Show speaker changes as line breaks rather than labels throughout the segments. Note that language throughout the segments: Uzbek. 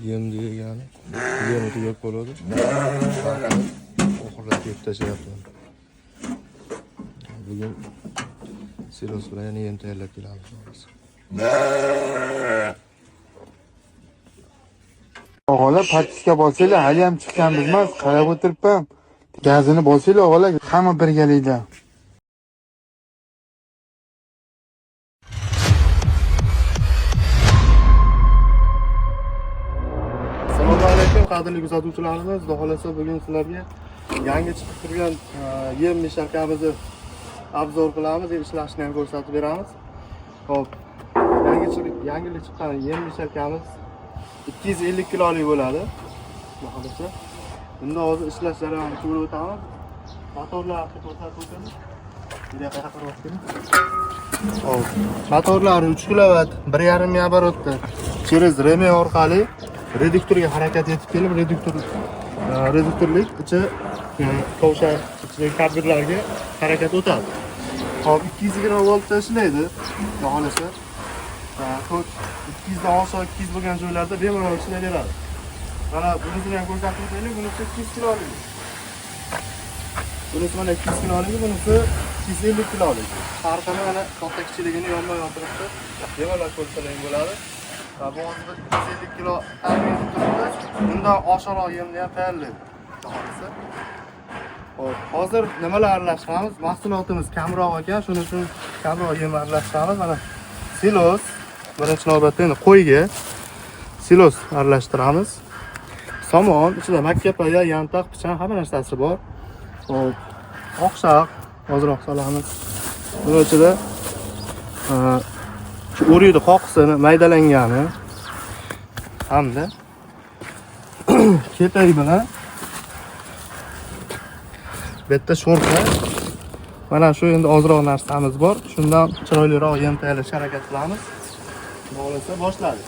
Yem degani yemi tugab qoladi. Oxirlab yeb tashlayapman. Bugun silos bilan yem tayyorlab kelamiz.
Og'alar patiska bosinglar, hali ham chiqqan bizmas, qarab o'tiribman. Gazini bosinglar og'alar, hamma birgalikda.
Assalomu alaykum qadrli kuzatuvchilarimiz. Xudo xolasa bugun sizlarga yangi chiqib turgan yem misharkamizni obzor qilamiz, ishlashini ham ko'rsatib beramiz. Xo'p, yangi chiqqan yem misharkamiz 250 kilolik bo'ladi. Xudo xolasa bunda hozir ishlash jarayonini ko'rib o'tamiz. Motorlarni ko'rsatib o'tamiz. Bunga qarab o'tamiz. Xo'p, motorlari 3 kilovat, 1,5 ming оборотda через reme orqali reduktorga harakat etib kelib, reduktorlik ichi tovsha ichidagi kabellarga harakat o'tadi. Hop, 220 voltda ishlaydi. Xudo xolasa 200 dan oshiq 200 bo'lgan joylarda bemalol ishlayveradi. Mana bunisini ham ko'rsatib o'taylik. Bunisi 200 kilolik. Bunisi mana 200 kilolik, bunisi 250 kilolik. Farqini mana katta kichikligini yonma-yon turibdi. Bemalol ko'rsatib bo'ladi. Va bu hozir 250 kilo ta'min etib turibdi. Bundan oshiqroq yemni ham tayyorlaydi. Xo'p, hozir nimalar aralashtiramiz? Mahsulotimiz kamroq ekan, shuning uchun kamroq yem aralashtiramiz. Mana silos, birinchi navbatda endi qo'yga silos aralashtiramiz. Somon, ichida makkapaya, yantoq, pichan hamma narsasi bor. Xo'p, oqshaq ozroq solamiz. Buning ichida o'riydi qoqisini maydalangani hamda ketay bilan bitta sho'rpa. Mana shu endi ozroq narsamiz bor. Shundan chiroyliroq yem tayyorlashga harakat qilamiz. Bo'lsa boshladik.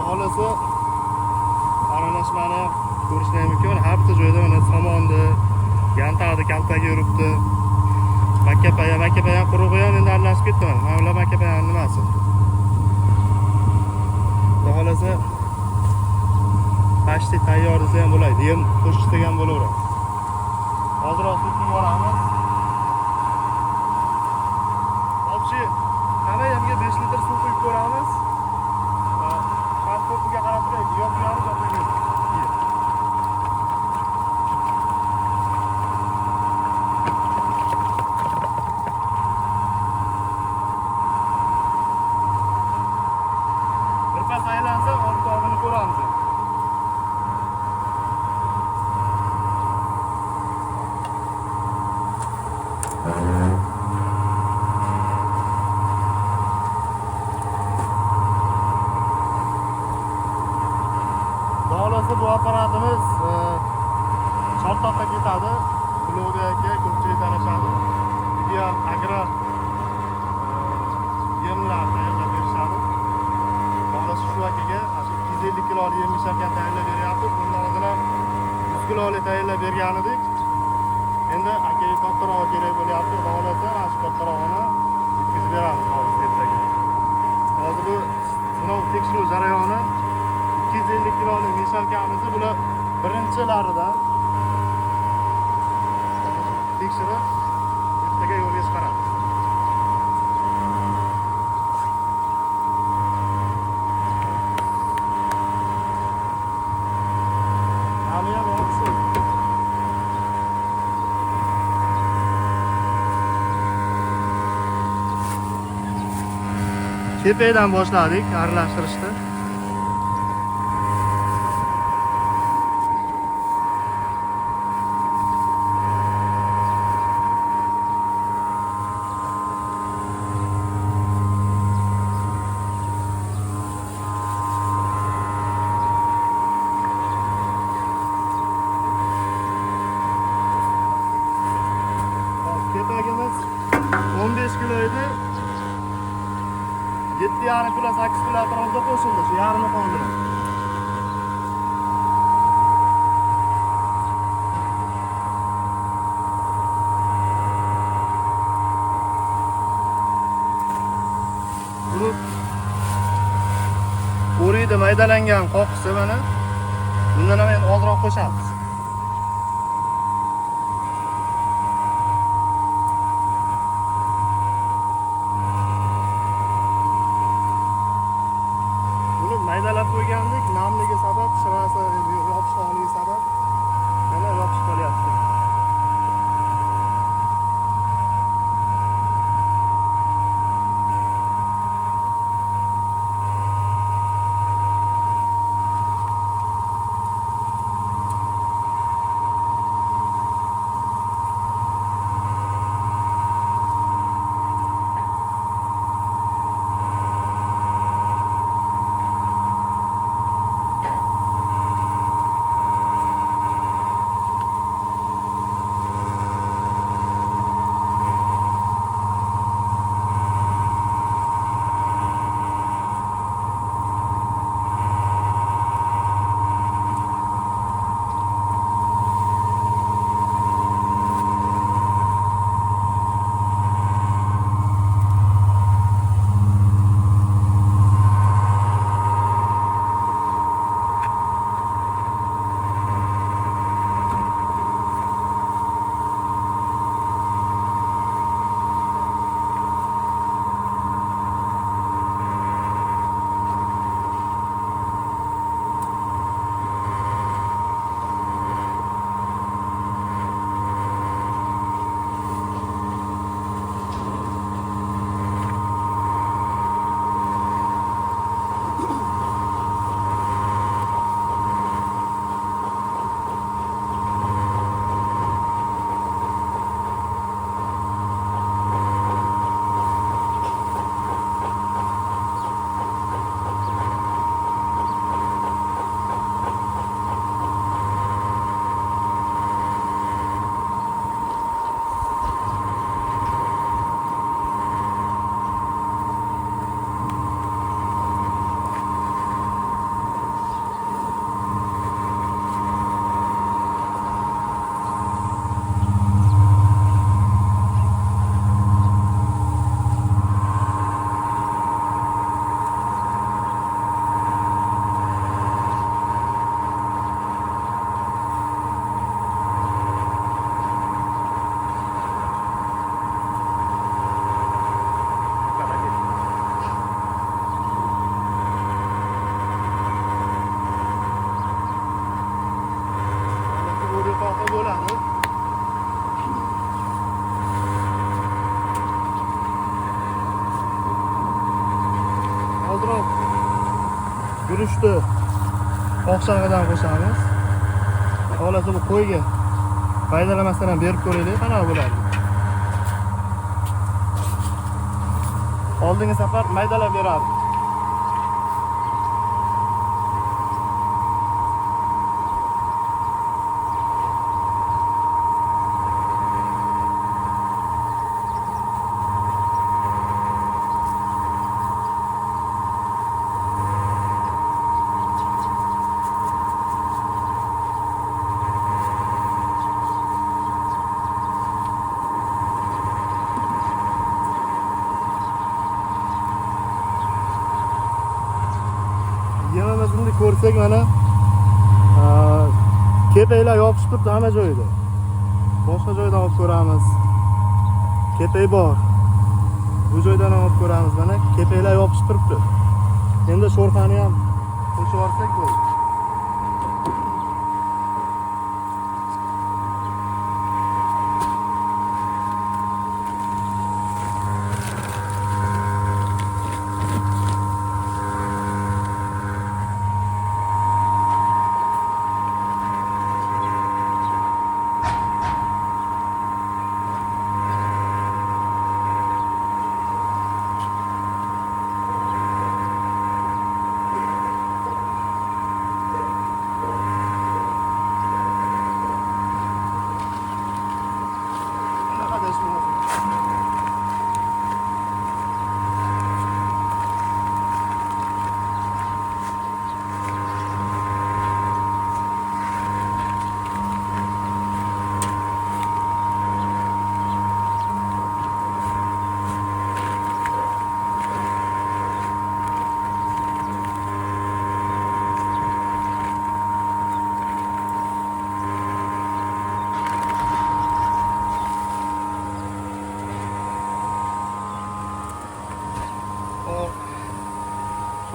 Xohlasa aralashmani ko'rishlar mumkin. Har bitta joyda mana somonni, yantoqni kaltaga yuribdi. Makkapaya qurug'i ham endi aralashib ketdi. Mana ular makkapayani nimasi? Xohlasa pashti tayyor desa ham bo'ladi. Yem qo'shish degan bo'laveradi. Ozroq suv yuboramiz. Общий hamma yerga 5 litr suv quyib ko'ramiz. Shaffofiga qarab turaylik. Yopmaymiz, yopmaymiz. Birpas aylansa, orqog'ini ko'ramiz. Xohlasa bu apparatimiz Chortoqqa ketadi. Blogerga ko'pchilik tanishadi. Ideal agro yemlar tayyorlab berishadi. Xohlasa shu akaga 250 kiloli yem misharkan tayyorlab beryapti. Bundan oldin ham 100 kiloli tayyorlab bergan edik. Endi akaga kattarog'i kerak bo'lyapti. Xohlasa shu kattarog'ini yetkazib beramiz hozir. Hozir bu sinov tekshiruv jarayoni 250 kiloli misharkamizni bular birinchilaridan tekshirib ertaga yo'lga chiqaramiz. Hamiyam yaxshi. Tepaydan boshladik aralashtirishni. Kepagimiz 15 kilo edi. 7,5 kilo, 8 kilo atrofida qo'shildi. Shu yarmi qoldi. Bu o'riydi maydalangan qoqisi mana. Bundan ham endi ozroq qo'shamiz. Maydalab qo'ygandik, namligi sabab, shirasi yopishqonligi sabab mana yopishib qolyapti. guruchni oqshog'idan qo'shamiz. Xohlasa bu qo'yga foydalamasdan ham berib ko'raylik, qanaqa bo'ladi. Oldingi safar maydalab beradi. Yemimizni ko'rsak mana kepaklar yopishib turibdi hamma joyda. Boshqa joydan olib ko'ramiz. Kepak bor. Bu joydan ham olib ko'ramiz mana kepaklar yopishib turibdi. Endi sho'rxani ham qo'shib olsak bo'ladi.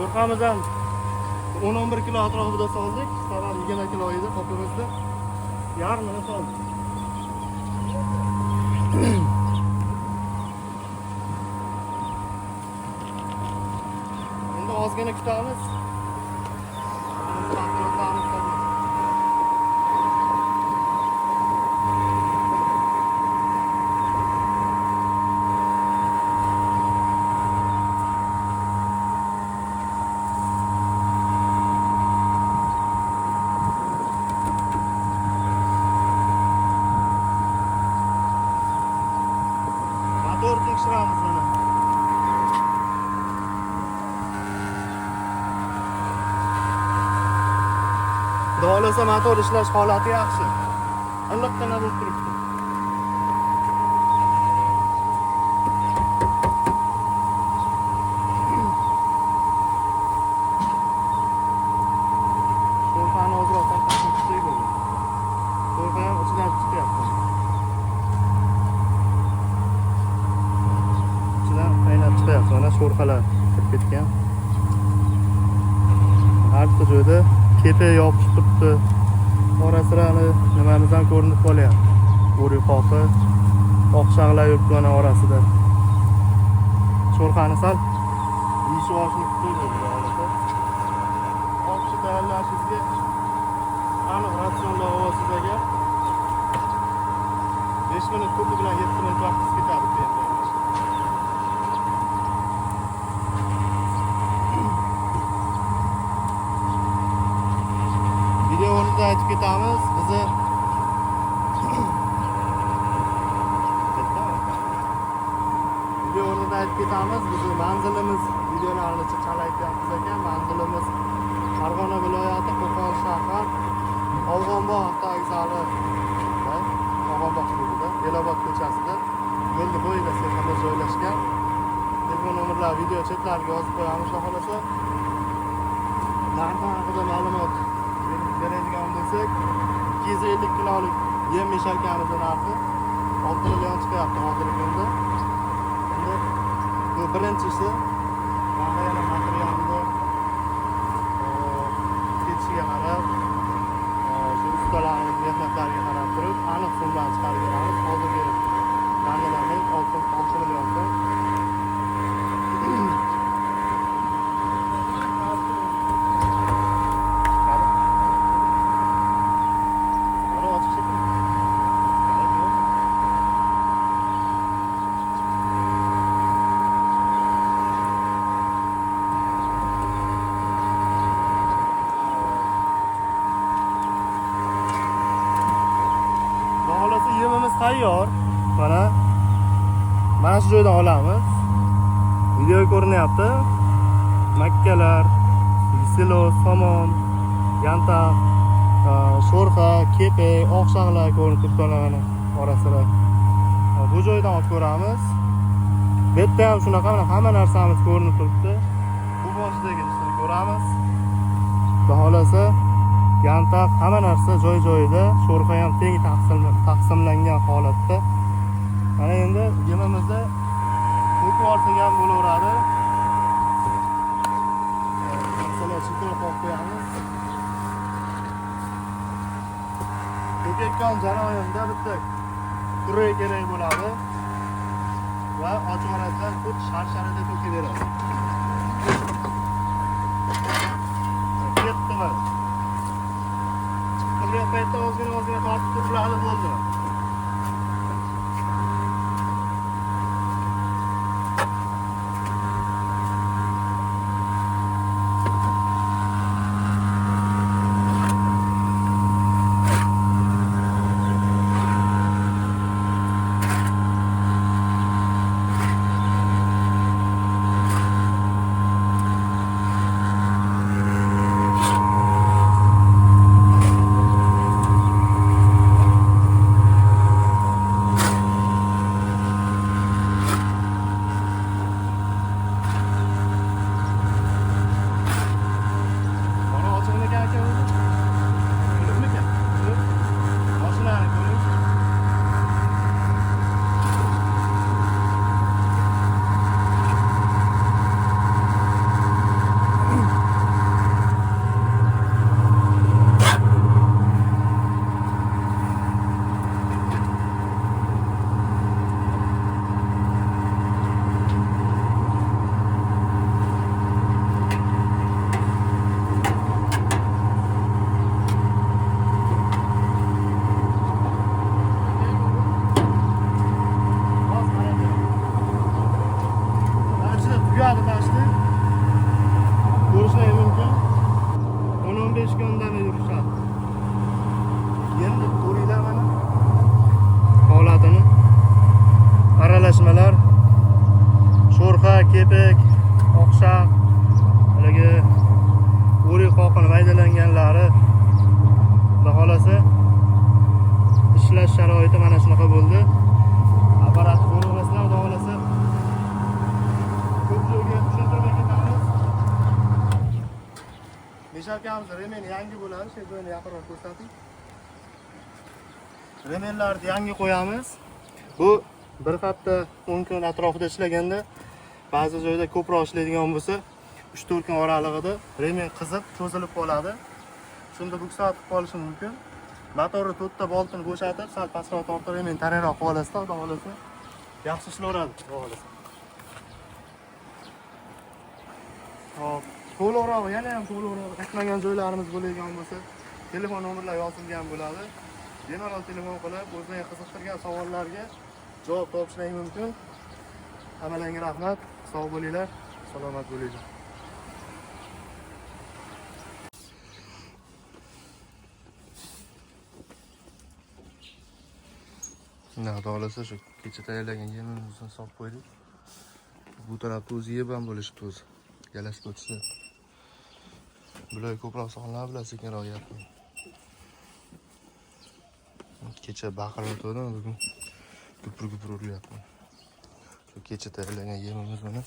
Sho'rxamizdan 10-11 kilo atrofida soldik. Sababi 20 kilo edi qopimizda. Yarmini soldik. Endi ozgina kutamiz. Motor tekshiramiz mana. Xudo xolasa motor ishlash holati yaxshi. Iliqqina bo'lib turibdi. Sho'rxani ozroq tarqatib tutsak bo'ladi. Sho'rxa ham ichidan chiqyapti. Qaynab chiqyapti. Mana sho'rxalar kirib ketgan. Har bir joyda kepak yopishib turibdi. Orasirani nimamizdan ko'rinib qolyapti. Bo'ri qoqi, oqshog'lar yuribdi mana orasida. Sho'rxani sal yeyishib olishni kutib olishni tayyorlashingizga aniq ratsionlar olasiz agar 5 minut ko'pi bilan 7 minut vaqtingiz ketadi. Video o'rnida aytib ketamiz, bizni manzilimiz videolarni chalaytyapmiz ekan. Manzilimiz Farg'ona viloyati Qo'qon shahar Afg'onbog' avtovokzali Afg'onbog' hududida Elobod ko'chasida yo'lni bo'yida seximiz joylashgan. Telefon nomerlar video chetlarga yozib qo'yamiz. Xudo xolasa narxi haqida ma'lumot beradigan bo'lsak 250 kilolik yem meshalkamizning narxi 6 million chiqyapti hozirgi kunda. Endi bu birinchisi mana yana materialni ketishiga qarab shu ustalarning mehnatlariga qarab turib aniq summani chiqarib beramiz. Hozirgi narxlarning 6 million so'm. tayyor. Mana shu joydan olamiz. Video ko'rinyapti. Makkalar, silo, somon, yantaq, sho'rxa, kepek, oqshog'lar ko'rinib turibdi mana orasida. Bu joydan olib ko'ramiz. Bu yerda ham shunaqa mana hamma narsamiz ko'rinib turibdi. Bu boshidagi ishni ko'ramiz. Xudo xolasa yantaq hamma narsa joy-joyida, sho'rxa ham teng taqsimlangan holatda. Mana endi yemimizda ko'p olsak ham bo'laveradi. Masalan, chiqarib qo'yamiz. Ko'katgan jarayonida bitta purre kerak bo'ladi va ochiqarasidan xuddi shar-sharida to'kaveradi. Ketdi mana. Chiqargan paytda ozgina tortib turladi bo'ldi. Ko'rishingiz mumkin. 10-15 kundan yurishadi. Endi ko'ringlar mana holatini. Aralashmalar, sho'rxa, kepek, oqshaq, haligi o'rik qoqini maydalanganlari. Xudo xolasa ishlash sharoiti mana shunaqa bo'ldi. Apparatni ko'rasizlar, xudo xolasa ko'p joyga tushuntirmay ketamiz. Mesharkamiz remen yangi bo'ladi, shu joyni yaqinroq ko'rsating. Remenlarni yangi qo'yamiz. Bu bir hafta 10 kun atrofida ishlaganda ba'zi joyda ko'proq ishlaydigan bo'lsa 3-4 kun oralig'ida remen qizib, cho'zilib qoladi. Shunda buksatib qolishi mumkin. Motorni to'rtta boltini bo'shatib, sal pastroq tortib remen tarayroq qilib olasizda, xudo xolasa yaxshi ishlaveradi, xudo xolasa. Hop, to'liqroq, yana ham to'liqroq aytmagan joylarimiz bo'ladigan bo'lsa, telefon nomerlar yozilgan bo'ladi. Bemalol telefon qilib, o'zingizni qiziqtirgan savollarga javob topishingiz mumkin. Hammalarga rahmat. Sog' bo'linglar, salomat bo'linglar. Xudo xolasa shu kecha tayyorlagan yemimizni solib qo'ydik. Bu tarafda o'zi yeb ham bo'lishibdi o'zi. Galasiga o'tsa. Bular ko'proq sonlar bilan sekinroq yeyapti. Kecha baqirib bugun gupur uryapti. Shu kecha tayyorlagan yemimiz mana.